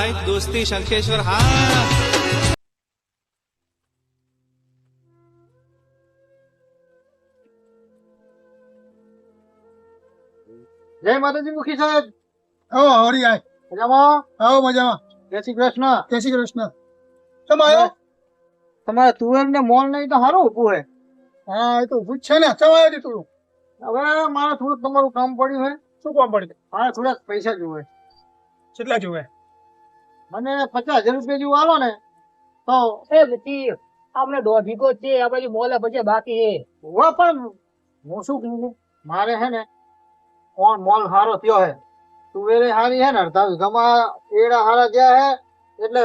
भाई दोस्ती शंखेश्वर हाँ। જય માતાજી મુખી સાહેબ. હરી આય મજામાં? આવો મજામાં. જય શ્રી કૃષ્ણ. જય શ્રી કૃષ્ણ. તમે આવ્યો? તમારે તુવેર ને મોલ નહીં તો સારું ઊભું હે. હા એ તો ઊભું જ છે ને. ચમ આવ્યો તું? હવે મારે થોડું તમારું કામ પડ્યું હે. શું કામ પડ્યું? મારે થોડાક પૈસા જોવે. કેટલા જોવે? મને 50,000 રૂપિયા જેવું આલો ને તો એ બધી આપણે દોઢીકો છે આ બાજુ મોલે પછી બાકી છે. હોવા. પણ હું શું કહું, મારે હે ને કોણ મોલ સારો થયો હે, તુવેરે સારી હે ને, અડધા વીઘામાં એડા સારા ગયા હે, એટલે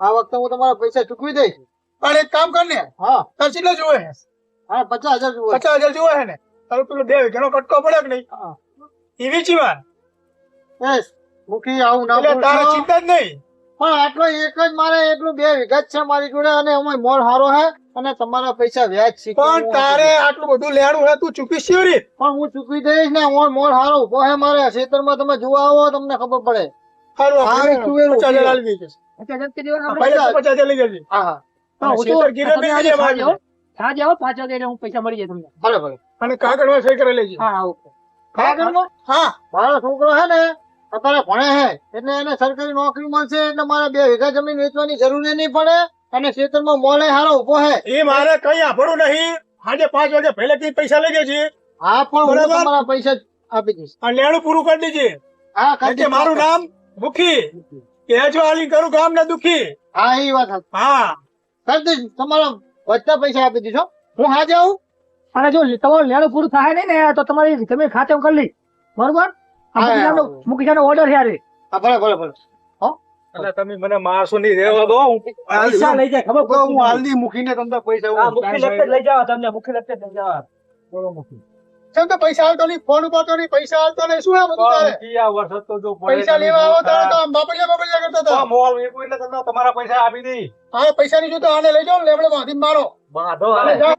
આ વખતે હું તમારા પૈસા ચૂકવી દઈશ. પણ એક કામ કર ને, હા તાર કેટલા જોવે? હા 50,000 જોવે. 50,000 જોવે છે ને? તારું પેલો 2 વીઘાનો કટકો પડે કે નહીં? હા. એ વેચી વાર. એસ મુખી આવું ના એટલે તારે બોલશો. ચિંતા જ નહીં. પણ આટલો એક જ મારે એટલું 2 વીઘા જ છે મારી જોડે, અને અમે મોલ સારો હે અને તમારા પૈસા વ્યાજ છે. પણ તારે આટલું બધું લેણું હે, તું ચૂકવીશ કેવી રીત? પણ હું ચૂકવી દઈશ ને. મોલ સારો ઉભો હે મારે ખેતરમાં, તમે જોવા આવો તમને ખબર પડે. સારું હા, આપણે તુવેરું 50,000 આલી દઈશ. એટલે જલ્દી દેવાનું આપણે. પહેલા તો 50,000 લઈ જજે. હા હા હા, હું તો શેતર ગીરે તમે નહીં આજે જજે સાંજે મારે. આવો. સાંજે આવો 5 વાગે એટલે હું પૈસા મળી જાય તમને. ભલે ભલે. અને કાગળમાં સહી કરી લેજે. હા ઓકે. કાગળમાં હા મારો છોકરો હે ને અત્યારે ભણે હે, એટલે એને સરકારી નોકરી મળશે, એટલે મારે 2 વીઘા જમીન વેચવાની જરૂર નહીં પડે, અને ખેતરમાં મોલે હારો ઉભો હે. એ મારે કઈ આભરું નહીં. આજે 5 વાગે પહેલેથી પૈસા લઈ જજે. હા પણ હું બરાબર. તમારા પૈસા આપી દઈશ. આ લેણું પૂરું કરી દેજે. હા કારણ કે મારું નામ મુખી. કહેજો આલી કરું ગામ ને દુખી. હા એ વાત સાચી. હા કરી દઈશ. તમારા વધતા પૈસા આપી દીધો. હું હાજે આવું. અને જો તમારું લેણું પૂરું થાય નહીં ને તો તમારી તમે ખાતે કરી લઈ. બરોબર? હા, મુકીજાનો ઓર્ડર છે યારે. હા ભલે ભલે ભલે. એટલે તમે મને મારશો નહીં, રહેવા દો. પૈસા લઈ જાય ખબર હું હાલની મૂકીને તમને પૈસા હા, મુખી લગતે જ લઈ જાવ તમને. મુખી લગતે જ લઈ જાવ. બોલો મુખી. કેમ તો પૈસા આવતો નહીં, ફોન ઉપાડતો નહીં, પૈસા આવતો નહીં, શું આ બધું તારે? પૈસા લેવા આવો તારે તો આમ બાપડિયા કરતા હતા. તમારા પૈસા આપી દઈ. હા પૈસા નહીં જોતો, આને લઈ જાઓ ને લેબડે બાંધીને મારો. હાલે, જાઓ.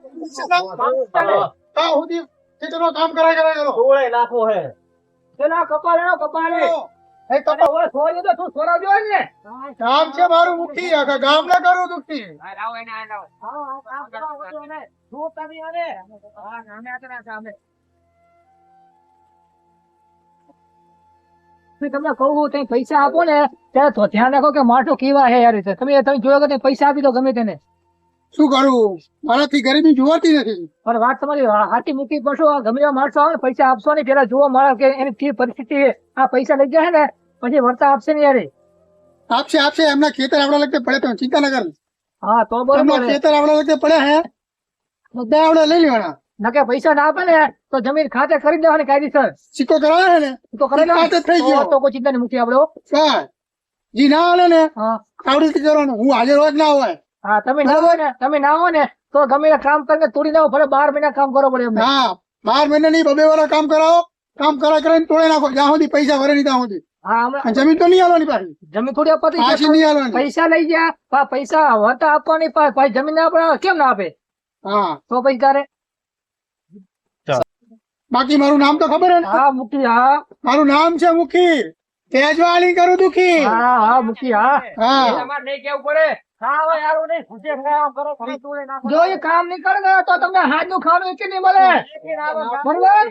હા સુધી ખેતરનો કામ કરાય કરો. 16 લાખો હે. પેલા કપાળ એનો કપાળ એ. એ કપા ઓય સોરી તો તું સોરાવજો ને. ગામ છે મારું મુખી, આખા ગામ ના કરું દુખી. આવો એને આવો. હા કામ કરો એને. તું તમે આને. હા નામે આતના સામે. તમને કહું તમે પૈસા આપો ને ત્યારે તો ધ્યાન રાખો કે માણસો કેવા હે યાર. તમે જોયો કે તમે પૈસા આપી દો ગમે તેને. શું કરું, મારાથી ગરીબી જોવાતી નથી. પણ વાત તમારી હાથી મૂકી પડશો. આ ગમે એવા માણસો આવે ને પૈસા આપશો ને પેલા જોવો મારા કે એની કેવી પરિસ્થિતિ છે. આ પૈસા લઈ જાય ને પછી વર્તા આપશે ને યાર. આપશે આપશે, એમના ખેતર આપડા લગતે પડે, તમે ચિંતા ના કર. હા તો એમના બરોબર. ખેતર આપડા લગતે પડ્યા હે, બધા આપડે લઈ લેવાના. નકે પૈસા ના આપે ને તો જમીન ખાતે કરી દેવાની કાયદેસર. સિક્કો કરાવે છે ને તો કરી લો. ખાતે થઈ ગયો. તો કોઈ ચિંતા નહીં મૂકી આપડે. સર જી ના આવે ને હા આવડી રીતે કરવાનું. હું હાજર રોજ ના હોય. હા તમે ના હોય ને તમે ના હો ને તો ગમે તે કામ કરીને તોડી નાખો. ભલે 12 મહિના કામ કરવો પડે એમને. હા 12 મહિના નહીં, 2 વાળા કામ કરાવો. કામ કરાવીને તોડે નાખો, જ્યાં સુધી પૈસા ભરે નહીં ત્યાં સુધી. હા હમણાં અને જમીન તો નહીં આવવાની પાછી, જમીન થોડી આપવાથી પાછી નહીં આવવાની. પૈસા લઈ ગયા પૈસા વળતા આપવાની પાછી જમીન ના આપે કેમ ના આપે હા તો પછી તારે. બાકી મારું નામ તો ખબર હે ને? હા મૂકી. હા મારું નામ છે મુખી. તેજવાળી કરું દુખી. હા હા મૂકી. હા હા તમારે નહીં કેવું પડે. હા હવે યાર નહીં ખુશી કામ કરો જો એ કામ નહીં કરે ને તો તમને હાથ નું ખાવાનું કે નહીં મળે. બરોબર.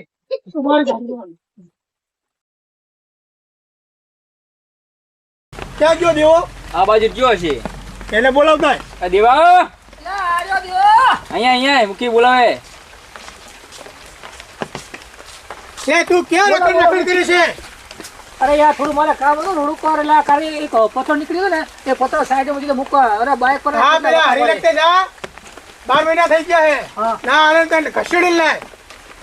ક્યાં ગયો દેવો? આ બાજુ કયો છે? એને બોલાવતા. આ દેવા અહીંયા મૂકી બોલાવે. એ તું ક્યાં નકલ કરી છે? અરે યાર થોડું મારે કામ હતું થોડુંક વાર એટલે આ ખાલી એક પથ્થર નીકળ્યો ને એ પથ્થર સાઈડ માં મૂકવા. અરે બાઇક પર હા પેલા હરી લગતે જા. 12 મહિના થઈ ગયા હે. હા. ના આને તને ઘસેડી લાય.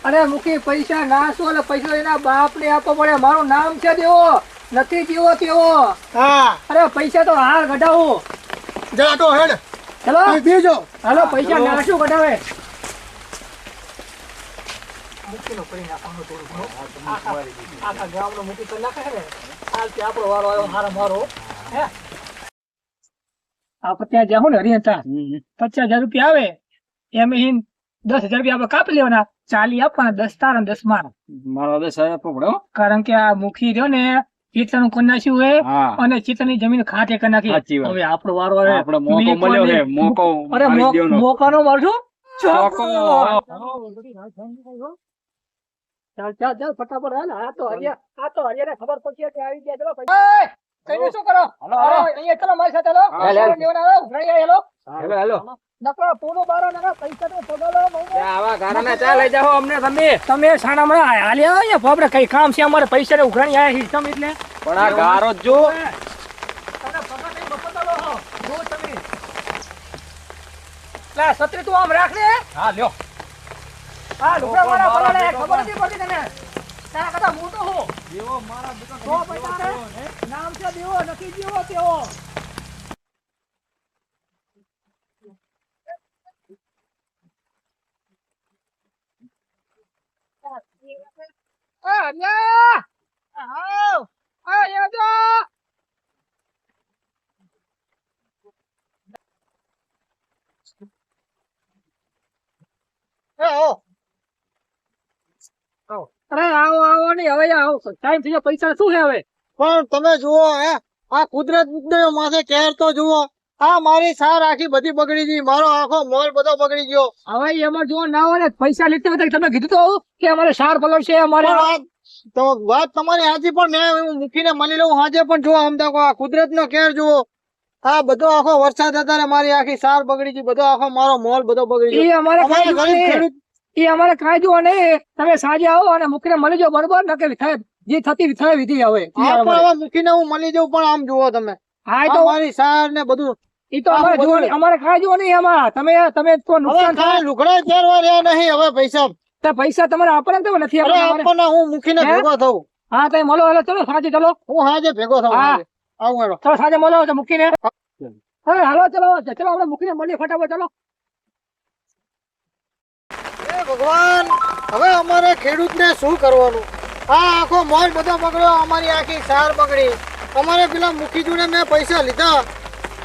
અરે મૂકી પૈસા ના શું એટલે પૈસા એના બાપ ને આપવો પડે. મારું નામ છે દેવો, નથી જેવો તેવો. હા અરે પૈસા તો હાર કઢાવો. જા તો હેડ. ચલો અહીં બેજો. હાલો પૈસા ના શું કઢાવે. આખા ગામનો મૂકી કરી નાખે છે ને. આજથી આપણો વારો આવ્યો હારા મારો. હે આપણે ત્યાં જાઉં ને હરિયતા 50,000 રૂપિયા આવે એમ 10,000 રૂપિયા આપણે કાપી લેવાના. 40 આપવાના, 10 તારા 10 મારા. મારો હવે સાહેબ આપવો પડે હો. કારણ કે આ મુખી રહ્યો ને ચિત્રનું કરી નાખ્યું હે હા અને ચિત્રની જમીન ખાતે કરી નાખી. સાચી વાત. હવે આપણો વારો આવે. આપણે મોકો મેં મળ્યો કોને- છે મોકો અરે મારી દેવાનો. મોકાનો મારશું ચોકો. ચાલ ચાલ ચાલ ફટાફટ હાલ. આ તો હરિયાને ખબર પડશે કે આવી ગયા. ચલો ભાઈ. કઈને શું કરો? હાલો, હાલો. અહીંયા ચલો મારી સાથે હાલો. હાલ, હાલ. લેવાના હાલો. ઉઘરાણી આય હાલો. હેલો હેલો નકરો પૂરો બારો નકરો પૈસા તો પગાલો મહિને. આવા ગારાના ચા લઈ જાઓ અમને તમે તમે સાણામાં હાલ્યા અહીંયા બાપરે કઈ કામ છે અમારે પૈસા ને ઉઘરાણી આયા સિસ્ટમ એટલે પણ આ ગારો જ જો તમે પગાર કઈ મફત આલો છો. જો તમે લા છત્રી તું આમ રાખ ને. હા લ્યો હા લુગડા વાળા પરાણે ખબર નથી પડતી તને. તારા કરતા મોટો હો. દેવો મારા બેટા તો પૈસા રે. નામ છે દેવો નથી દેવો તેવો. અલ્યા આવ આ જો અરે આવો આવો નહીં હવે આવો ટાઈમ થઈ ગયો પૈસા શું છે હવે પણ તમે જુઓ હે આ કુદરત માથે કેર તો જુઓ આ મારી સાર આખી બધી બગડી ગઈ મારો આખો મોલ બધો બગડી ગયો હવે એમાં જો ના હોય ને પૈસા લીધે હોય તો તમે કીધું તો કે અમારે સાર પલર છે અમારે પણ તો વાત તમારી હાજી પણ મેં હું મૂકીને મળી લઉં હાજે પણ જુઓ આમ તો આ કુદરત નો કેર જુઓ આ બધો આખો વરસાદ હતા મારી આખી સાર બગડી ગઈ બધો આખો મારો મોલ બધો બગડી એ ગયો અમારે અમારે કાંઈ ગરીબ નહીં. ખેડૂત એ અમારે કાંઈ જોવો નહીં તમે સાંજે આવો અને મૂકીને મળી જાઓ બરોબર ને કે થાય જે થતી થાય વિધિ હવે આ પણ હવે મૂકીને હું મળી જાઉં પણ આમ જુઓ તમે હા એ આ તો મારી સાર ને બધું એ તો અમારે આવું જોવો બધું. નહીં. અમારે કાંઈ જોવો નહીં એમાં તમે તમે તો હવે નુકસાન થાય કાંઈ લુગડા પહેરવા રહ્યા નહીં હવે પૈસા તો પૈસા તમારે આપણને તો નથી અરે આપવાના. આપણને હું મૂકીને હે? ભેગો થઉં હા તો મળો એટલે ચલો સાંજે ચલો હું હાજે ભેગો થઉં હા. હાજે. આવું હેડો. ચલો સાંજે મળો તો મૂકીને હવે હાલો ચલો ચલો આપણે મૂકીને મળીએ ફટાફટ ચલો હે ભગવાન હવે અમારે ખેડૂતને શું કરવાનું આ આખો મોલ બધો બગડ્યો અમારી આખી સાર બગડી અમારે પેલા મુખી જોડે મેં પૈસા લીધા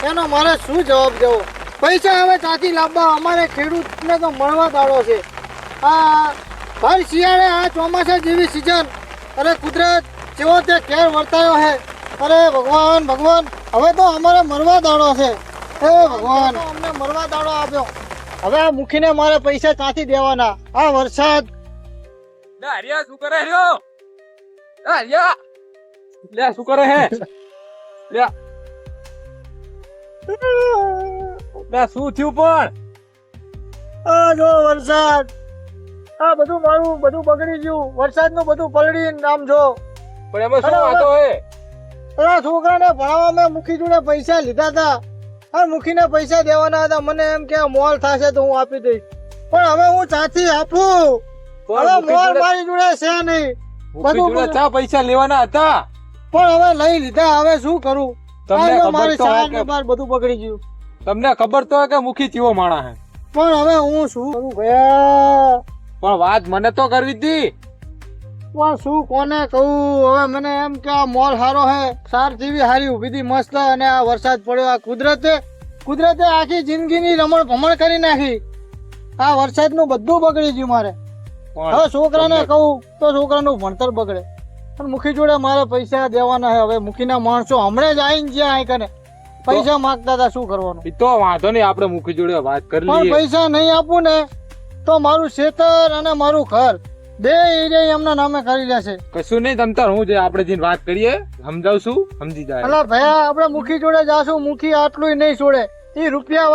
એનો મારે શું જવાબ દેવો પૈસા હવે ત્યાંથી લાવવા અમારે ખેડૂતને તો મળવા દાડો છે આ ભર શિયાળે આ ચોમાસા જેવી સિઝન અરે કુદરત જેવો તે કેર વર્તાયો છે અરે ભગવાન ભગવાન હવે તો અમારે મરવા દાડો છે હે ભગવાન અમને મરવા દાડો આપ્યો હવે આ મૂકીને મારે પૈસા ત્યાંથી દેવાના આ વરસાદ લે હરિયા શું કરે રહ્યો એ હરિયા લે શું કરે હે લે લે શું થયું પણ આ જો વરસાદ આ બધું મારું બધું બગડી ગયું વરસાદનું બધું પલળીને આમ જો પણ એમાં શું અરે, વાતો હે પેલા છોકરાને ભણાવવા મેં મુખી જોડે પૈસા લીધા હતા આ મૂકીને પૈસા દેવાના હતા મને એમ કે મોલ થશે તો હું આપી દઈશ પણ હવે હું ત્યાંથી આપું હવે મોલ મારી જોડે છે નહીં બધું ચા પૈસા લેવાના હતા પણ હવે લઈ લીધા હવે શું કરું તમને આ જો ખબર મારી તો હોય સાર ને કે બાર બધું બગડી ગયું તમને ખબર તો હોય કે મુખી ચીવો માણા હે પણ હવે હું શું કરું ભયા પણ વાત મને તો કરવી હતી પણ શું કોને કહું હવે મને એમ કે આ મોલ હારો હે સાર જેવી હારી ઉભી હતી મસ્ત અને આ વરસાદ પડ્યો આ કુદરતે આખી જિંદગીની રમણ ભમણ કરી નાખી આ વરસાદનું બધું બગડી ગયું મારે હવે છોકરાને કહું તો છોકરાનું ભણતર બગડે પણ મુખી જોડે મારે પૈસા દેવાના હે હવે મુખીના માણસો હમણાં જ આવીને જ્યાં અહીં કને પૈસા માંગતા હતા શું કરવાનું ઈ તો વાંધો નહીં આપણે મુખી જોડે વાત કરી પણ લઈએ પૈસા નહીં આપું ને તો મારું ખેતર અને મારું ઘર બે એરિયા એમના નામે કરી લેશે કશું નહીં તમતાર હું જે આપણે જઈને વાત કરીએ સમજાવશું સમજી જાય અલા ભયા આપણે મુખી જોડે જાશું મુખી આટલું નહીં છોડે ઈ રૂપિયા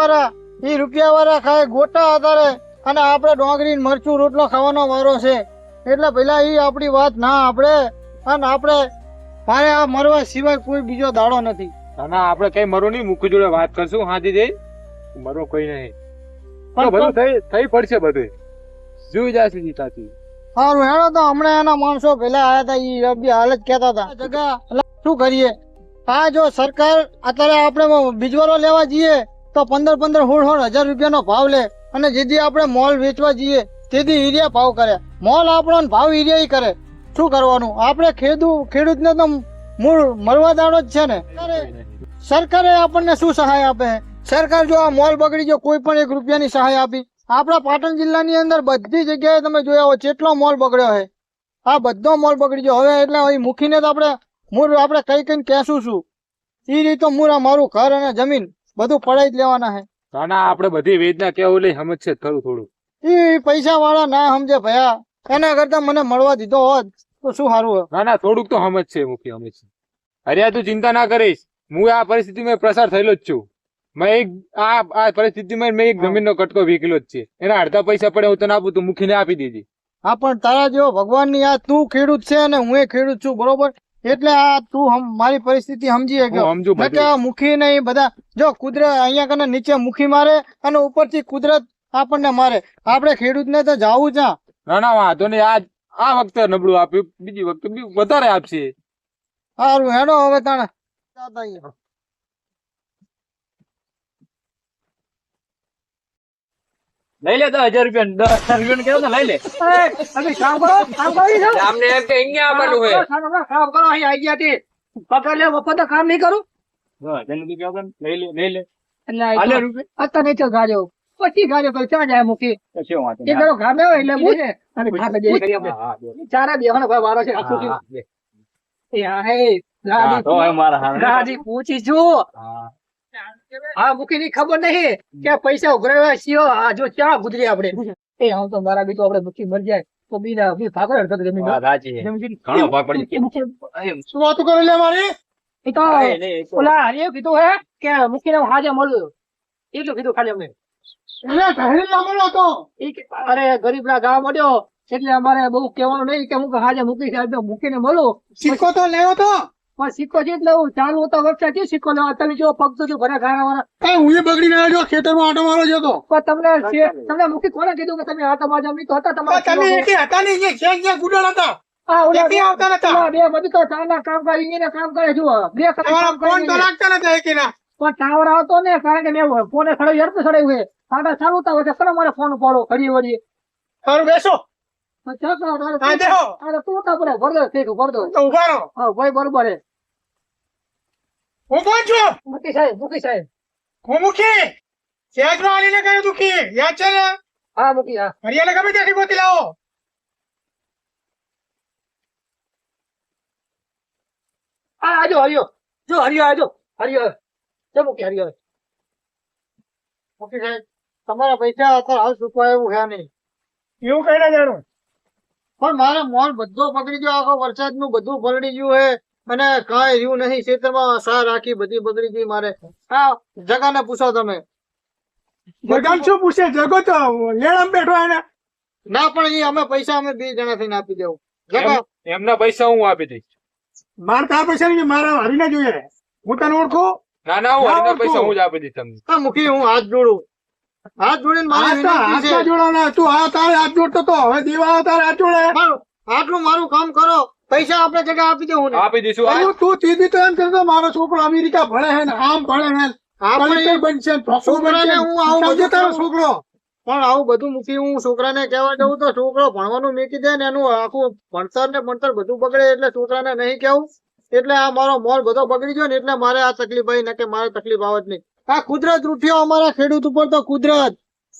વાળા ખાય ગોટા આધારે અને આપણે ડોંગરી ને મરચું રોટલો ખાવાનો વારો છે એટલે પેલા ઈ આપણી વાત ના આપણે અને આપણે મારે આ મરવા સિવાય કોઈ બીજો દાડો નથી ના આપણે કઈ મરો નહીં મુખી જોડે વાત કરશું હાજી જઈ મરો કોઈ નહીં પણ બધું થઈ પડશે બધું જોઈ જશે જીતાથી સારું હેડો તો હમણાં એના માણસો પેલા આયા હતા ઈ રબી હાલ જ કહેતા હતા જગા અલા, શું કરીએ આ જો સરકાર અત્યારે આપણે બીજવારો લેવા જઈએ તો 15,000 રૂપિયાનો ભાવ લે અને જેથી આપણે મોલ વેચવા જઈએ તેથી હીરિયા ભાવ કરે મોલ આપણો ને ભાવ હીરિયા ઈ કરે શું કરવાનું આપણે ખેડૂતને તો મૂળ મરવા દાડો જ છે ને સરકારે આપણને શું સહાય આપે સરકાર જો આ મોલ બગડી ગયો કોઈ પણ 1 રૂપિયાની સહાય આપી આપણા પાટણ જિલ્લાની અંદર બધી જગ્યાએ તમે જોયા હોય કેટલો મોલ બગડ્યો છે આ બધો મોલ બગડી ગયો હવે એટલે અહીં મૂકીને તો આપણે હું આપણે કઈ કઈ કહેશું છું એ રીતે હું મારું ઘર અને જમીન બધું પડાઈ જ લેવાના છે. ના ના આપણે બધી વેદના કેવું લઈ સમજશે ખરું થોડું. એ પૈસા વાળા ના સમજે ભયા, એના કરતા મને મળવા દીધો હોત તો શું સારું હોય. ના ના થોડુંક તો સમજશે મુખી સમજશે. અરે તું ચિંતા ના કરીશ, હું આ પરિસ્થિતિમાં પ્રસાર થયેલો જ છું. મેં એક આ પરિસ્થિતિમાં મેં એક જમીનનો કટકો વીકેલો જ છે. એના અડધા પૈસા પડે હું તને આપું, તું મુખીને આપી દેજે. હા પણ તારા જેવો ભગવાનની આ તું ખેડૂત છે અને હું ખેડૂત છું બરોબર, એટલે આ તું મારી પરિસ્થિતિ સમજી હું સમજુ બધું. કે મુખી ને ઈ બધા જો કુદરત અહીંયા કને નીચે મુખી મારે અને ઉપરથી કુદરત આપણને મારે, આપણે ખેડૂત ને તો જાવું છે. ના ના વાંધો નહીં, આ વખતે નબળું આપ્યું, બીજી વખતે વધારે આપશે. સારું હેડો હવે તાણે જાતા આઈએ. લઈ લે 10,000 રૂપિયા, 10,000 કેવો ને લઈ લે. તમે કામ કરો, કામ કરી દો. આમને એમ કે અહીંયા આવવાનું હોય. કામ કરો, અહીં આવી ગયા તે. પકડ લે, વખત કામ નહીં કરું. 10,000 રૂપિયા લઈ લે. એટલે હાલે રૂપિયા. અત્યારે નહીં તો ગાજો. પછી ગાજો પછી ક્યાં જાય મૂકી. તો શું વાંધો એ નહીં. કરો ગામે હોય એટલે મૂકે. અને ભાગ દે કરી આપણે. હા, હા, ચારે બેવાનો ભાઈ વારો છે આખું હા, થયું. બે. એ હા હે ગાડી તો હવે મારા હારા. ગાડી પૂછી છું. હા. હા મૂકી ની ખબર નહીં કે પૈસા ઉઘરાવ્યા છીએ. આ જો ક્યાં ગુજરી આપણે. એ હું તો મારા બી તો આપણે મૂકી મરી જાય તો બીના બી ભાગો અડધો જમીન વાત સાચી છે. ઘણો ભાગ પડી ગયો. શું વાતો કરે લે મારી? એ તો નહીં, નહીં, ઓલા હરિએ કીધું હે કે મૂકીને હાજે મળ્યું એટલું કીધું ખાલી અમને. એટલે ઘરે લાંબો હતો. ઈ કે અરે ગરીબ ના ગાવા મળ્યો એટલે અમારે બહુ કહેવાનું નહીં કે હું હાજે મૂકી મૂકીને મળું. સિક્કો તો લેવો તો પણ સિક્કો છે એટલે હું ચાલુ હતો વર્ષે થી સિક્કો લેવા તમે જો પગ તો જો ભરે ખાના વાળા. કઈ હું બગડી ના જો ખેતરમાં આટો મારો જતો. પણ તમને મૂકી કોને કીધું કે તમે આટો મારજો? અમને તો હતા તમે તમારા એકે હતા નહીં, જે જ્યાં ગુડલ હતા હા ઓલા એકે આવતા નતા. ઓલા બે બધું તો ચારના કામ કરી એને કામ કરે જુઓ બે તમારા કામ ફોન તો કરી લાગતા નતા એકેના. પણ ટાવર આવતો ને કારણ કે મેં ફોને સડાયું યર્પ સડાયું છે સાડા ચાલુ તા હોય કરો મારે ફોન ઉપાડો ઘડી વળી સારું બેસો. હા દેહો અરે તું તો પડે ભરદો ઠીક ભરદો તો ઉભા રહો. હા ભાઈ બરોબર છે હું કોણ છું? મૂકી સાહેબ હું મુખી. સેજમાં આલીને કહ્યું દુખી યાદ છે ને? હા મૂકી હા હરિયાને ગમે ત્યાંથી ગોતી લાવો. હા આજો હરિયો જો હરિયો હરિયો જો મૂકી હરિયો મુખી સાહેબ તમારા પૈસા અત્યારે હાલ ચૂકવા એવું છે નહીં, એવું કઈ ના જાણું. પણ મારે મોલ બધો પકડી ગયો, આખો વરસાદ નું બધું પલળી ગયું હે અને કાંઈ રહ્યું નહીં. ખેતરમાં સાર રાખી બધી બગડી ગઈ મારે. હા જગાને પૂછો તમે. જગામ શું પૂછે? જગો તો લેણમ બેઠો એને. ના પણ એ અમે પૈસા અમે બે જણા થઈને આપી દેવું. જગા એમના પૈસા હું આપી દઈશ. મારે તાર પૈસા નહીં, મારા હરીને જોઈએ. હું તને ઓળખું? ના ના હું ના હરીના ઓળખું. પૈસા હું જ આપી દઈશ તમને. હા મુખી હું હાથ જોડું, હાથ જોડીને મારી હાથ વિનંતી હાથ છે. જોડવાના. તું આ તારે હાથ જોડતો તો હવે દેવા તારે હાથ જોડે. મારું આટલું મારું કામ કરો, પૈસા આપણે જગા આપી દેવું ને. આપી દઈશું. અરે તું તીધી તો એમ કરતો મારો છોકરો અમેરિકા ભણે છે ને આમ ભણે છે આપણે કલેક્ટર બનશે ને ડોક્ટર છોકરાને બનશે. હું આવું સમજે બધું તારો કરું. છોકરો? પણ આવું બધું મૂકી હું છોકરાને કહેવા જવું તો છોકરો ભણવાનું મેકી દે ને એનું આખું ભણતર ને ભણતર બધું બગડે એટલે છોકરાને નહીં કેવું. એટલે આ મારો મોલ બધો બગડી ગયો ને એટલે મારે આ તકલીફ આવી, કે મારે તકલીફ આવત નહીં. આ કુદરત રૂઠ્યો અમારા ખેડૂત ઉપર તો કુદરત.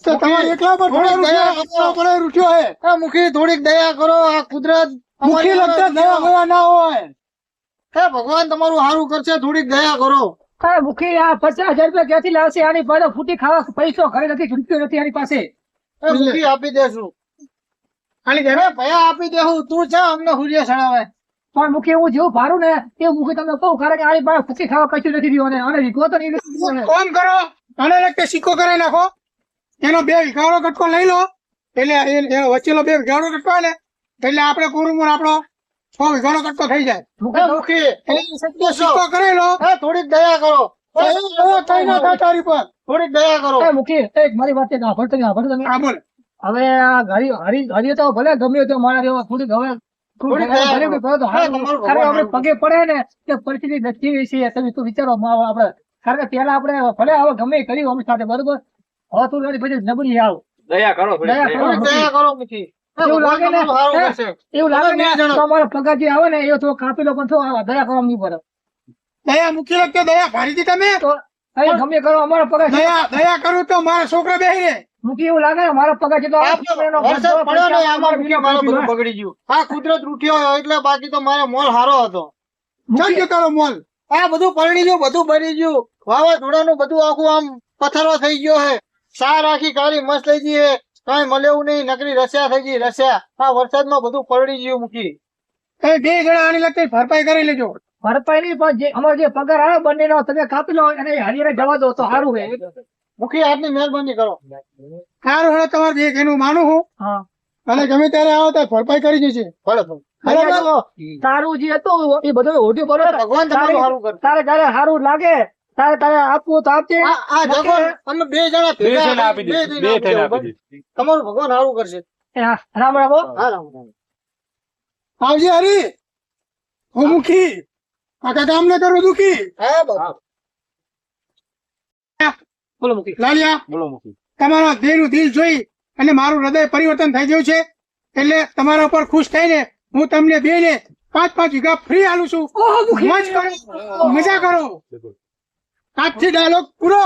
તો તમારે એકલા પર થોડીક દયા કરો. પડે રૂઠ્યો હે. આ મુખી થોડીક દયા કરો, આ કુદરત મુખી લગતા દયા ભયા ના હોય. હે ભગવાન તમારું સારું કરશે, થોડીક દયા કરો. હા મૂકી આ 50,000 રૂપિયા ક્યાંથી લાવશે? આની પાસે ફૂટી ખાવા પૈસો ઘરે નથી, રૂપિયો નથી આની પાસે. એ મુખી આપી દેશું. ખાલી ઘરે અરે ભયા આપી દેવું, તું જા અમને હુરિયા સણાવે. પણ મૂકી હું જેવું ભારું ને એ મૂકી તમને કહું કારણ કે આની પાસે ફૂટી ખાવા કશું નથી રહ્યું અને આને રીગો તો નહીં રહ્યો ને. કોમ કરો, આને લગતે સિક્કો કરાવી નાખો. એનો 2 વીઘાનો કટકો લઈ લો. એટલે એનો વચ્ચેનો 2 વીઘાનો કટકો હોય ને એટલે આપણે કોરુમોર આપણો 6 વીઘાનો કટકો થઈ જાય. હે મુખી એટલે સિક્કો કરાવી લો. હે થોડીક દયા કરો, એવો કઈ ના થાય તારી પર. થોડીક દયા કરો. એ મૂકી એક મારી વાત એક સાંભળતો નહીં, સાંભળતો નહીં. હા બોલ. હવે આ હરી તો ભલે ગમ્યો તો મારા જેવો થોડીક હવે થોડીક દયા કરો. ભલે તો હા, તમારું ખરે આપણે ભગવાન પગે પડે ને કે પરિસ્થિતિ નથી છે તમે તું વિચારો આપણે કારણ કે પેલા આપણે ભલે હવે ગમે એ કર્યું અમે સાથે બરોબર હવે તું રેડી પછી નબળી આવ દયા કરો થોડી. દયા કરો. થોડીક દયા કરો મુખી. હે એવું લાગે ભગવાન ને તમારું સારું હે? કરશે. એવું લાગે ને તમે બે જણા. તો અમારો પગાર જે આવે ને એ તો કાપી લો પણ તો દયા કરવા નહીં પડે દયા મૂકી લગતે દયા ભારી હતી તમે. તો અહીં ગમે કરો અમારો પગાર છે. દયા કરું તો મારા છોકરા બેહી રહે. મૂકી એવું લાગે ને મારો પગાર છે તો આપણો વરસાદ પડ્યો ને આમાં મુખી મારું બધું બગડી ગયું. આ કુદરત રૂઠ્યો એટલે બાકી તો મારો મોલ સારો હતો. ચાલ ગયો તારો મોલ. આ બધું પલળી ગયું, બધું બની ગયું. વાવાઝોડાનું બધું આખું આમ પથ્થરો થઈ ગયો હે. સાર આખી કાળી મસ્ત થઈ ગઈ હે. કઈ મળ્યું નહીં, નકરી રસ્યા થઈ ગઈ, રસ્યા. આ વરસાદમાં બધું પલળી ગયું મૂકી. એ બે જણા આની લગતી ભરપાઈ કરી લેજો. ભરપાઈ નહીં પણ જે અમારો જે પગાર આવે બંનેનો તમે કાપી લો અને હરિયાને જવા દો તો સારું છે. મૂકી આજની મહેરબાની કરો. સારું હેડો તમારે જે એનું માનું હું હા અને ગમે ત્યારે આવો ત્યારે ભરપાઈ કરી દેશે. ભલે ભલે. બરાબર. તારું જે હતું એ બધું ઓઢ્યું બરોબર. ભગવાન તમારું સારું કરે. તારે જયારે સારું લાગે તારે આપવું તો આપજે. આ જગો અમે બે જણા બે ભેગા થઈને આપી બે દઈશ, થઈને બે થઈને આપી આપી દઉં. દઈશ. તમારું ભગવાન સારું કરશે. હા, રામ રામ હો. હા રામ રામ. આવજે હરી. હું મુખી આખા ગામને કરું દુખી. હા બાપા. બોલો મૂકી. લાલિયા બોલો મૂકી. તમારા દેહનું દિલ જોઈ અને મારું હૃદય પરિવર્તન થઈ ગયું છે એટલે તમારા ઉપર ખુશ થઈને હું તમને બે ને 5-5 વીઘા ફ્રી આલું છું. મોજ કરો, મજા કરો. આજથી ડાયલોગ પૂરો.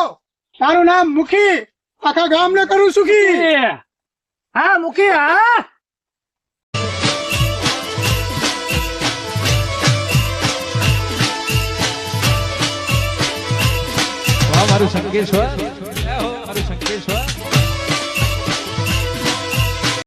તારું નામ મુખી, આખા ગામને કરું સુખી. હા મૂકી. હા મારું શંકેશ્વર, મારું શંકેશ્વર.